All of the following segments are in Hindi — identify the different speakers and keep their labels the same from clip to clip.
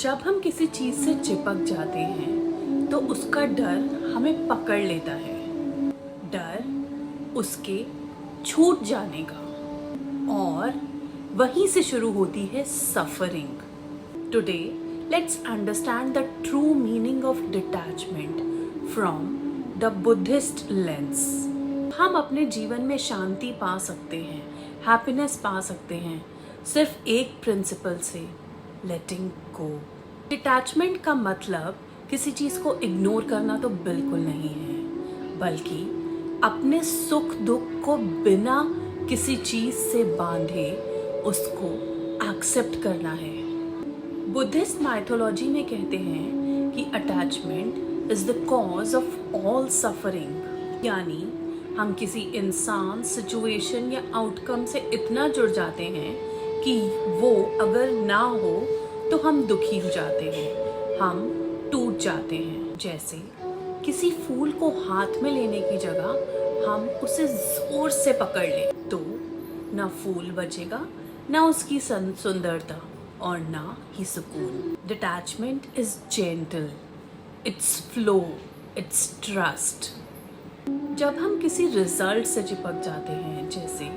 Speaker 1: जब हम किसी चीज़ से चिपक जाते हैं तो उसका डर हमें पकड़ लेता है। डर उसके छूट जाने का, और वहीं से शुरू होती है suffering. Today let's understand the true meaning of detachment from the Buddhist lens. हम अपने जीवन में शांति पा सकते हैं, हैप्पीनेस पा सकते हैं सिर्फ एक प्रिंसिपल से, लेटिंग गो। डिटैचमेंट का मतलब किसी चीज़ को इग्नोर करना तो बिल्कुल नहीं है, बल्कि अपने सुख दुख को बिना किसी चीज़ से बांधे उसको एक्सेप्ट करना है। बुद्धिस्ट माइथोलॉजी में कहते हैं कि attachment is the cause of all suffering, यानी हम किसी इंसान, सिचुएशन या आउटकम से इतना जुड़ जाते हैं कि वो अगर ना हो तो हम दुखी हो जाते हैं, हम टूट जाते हैं। जैसे किसी फूल को हाथ में लेने की जगह हम उसे जोर से पकड़ लें तो ना फूल बचेगा, ना उसकी सुंदरता और ना ही सुकून। Detachment is gentle, it's flow, it's trust. जब हम किसी रिजल्ट से चिपक जाते हैं, जैसे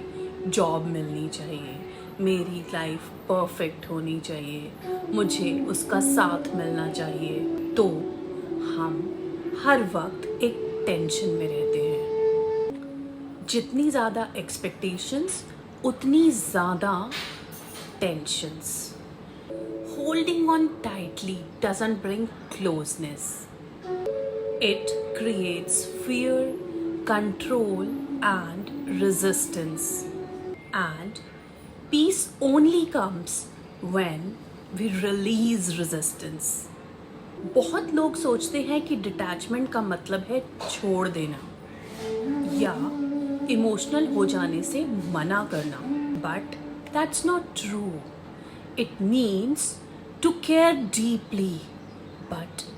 Speaker 1: जॉब मिलनी चाहिए, मेरी लाइफ परफेक्ट होनी चाहिए, मुझे उसका साथ मिलना चाहिए, तो हम हर वक्त एक टेंशन में रहते हैं। जितनी ज़्यादा एक्सपेक्टेशंस उतनी ज़्यादा tensions. Holding on tightly doesn't bring closeness, it creates fear, control and resistance, and peace only comes when we release resistance. बहुत लोग सोचते हैं कि डिटैचमेंट का मतलब है छोड़ देना या इमोशनल हो जाने से मना करना, but that's not true. It means to care deeply but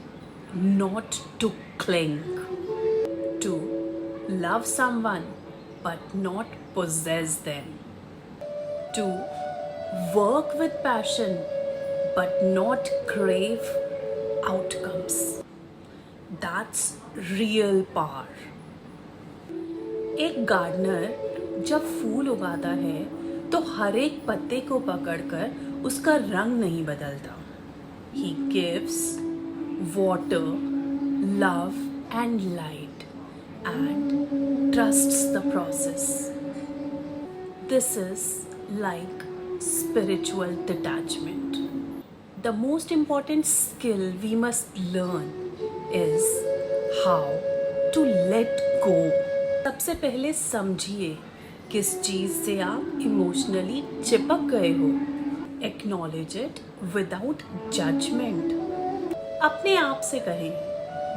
Speaker 1: not to cling, to love someone but not possess them, to work with passion but not crave outcomes. That's real power. एक गार्डनर जब फूल उगाता है तो हर एक पत्ते को पकड़कर उसका रंग नहीं बदलता. He gives water, love and light and trusts the process. This is like spiritual detachment. The most important skill we must learn is how to let go. सबसे पहले समझिए किस चीज़ से आप इमोशनली चिपक गए हो. Acknowledge it without judgment. अपने आप से कहें,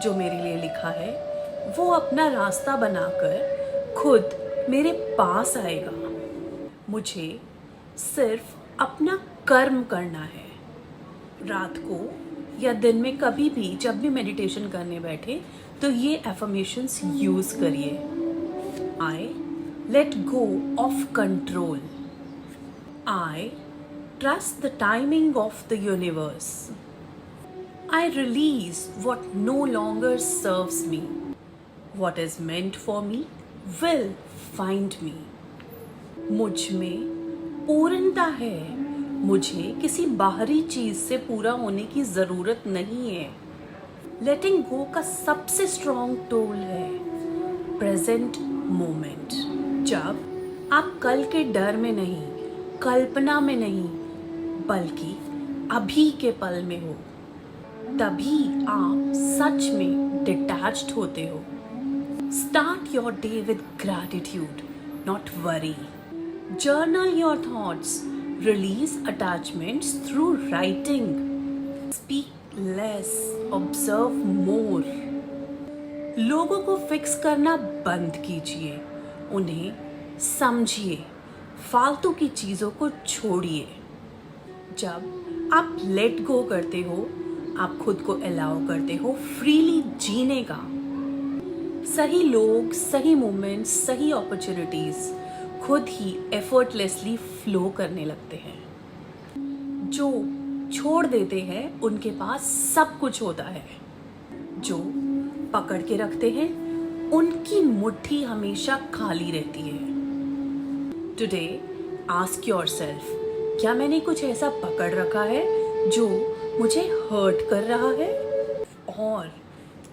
Speaker 1: जो मेरे लिए लिखा है वो अपना रास्ता बनाकर खुद मेरे पास आएगा. मुझे सिर्फ अपना कर्म करना है. रात को या दिन में कभी भी जब भी मेडिटेशन करने बैठे तो ये एफर्मेशंस यूज करिए. I let go of control. I trust the timing of the universe. I release what no longer serves me. What is meant for me will find me. मुझ में पूर्णता है. मुझे किसी बाहरी चीज़ से पूरा होने की ज़रूरत नहीं है. लेटिंग गो का सबसे स्ट्रॉन्ग टूल है प्रेजेंट मोमेंट. जब आप कल के डर में नहीं, कल्पना में नहीं, बल्कि अभी के पल में हो, तभी आप सच में डिटैच्ड होते हो. Start your day with gratitude, not worry. Journal your thoughts. Release attachments through writing. Speak less, observe more. लोगों को फिक्स करना बंद कीजिए, उन्हें समझिए. फालतू की चीज़ों को छोड़िए. जब आप लेट गो करते हो, आप खुद को अलाउ करते हो फ्रीली जीने का. सही लोग, सही मोमेंट्स, सही अपॉर्चुनिटीज खुद ही एफर्टलेसली फ्लो करने लगते हैं. जो छोड़ देते हैं उनके पास सब कुछ होता है। जो पकड़ के रखते हैं उनकी मुट्ठी हमेशा खाली रहती है। टुडे आस्क योरसेल्फ, क्या मैंने कुछ ऐसा पकड़ रखा है जो मुझे हर्ट कर रहा है? और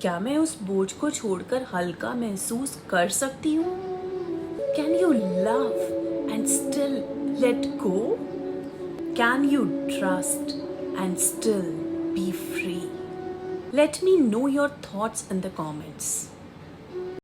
Speaker 1: क्या मैं उस बोझ को छोड़कर हल्का महसूस कर सकती हूँ? Can you love and still let go? Can you trust and still be free? Let me know your thoughts in the comments.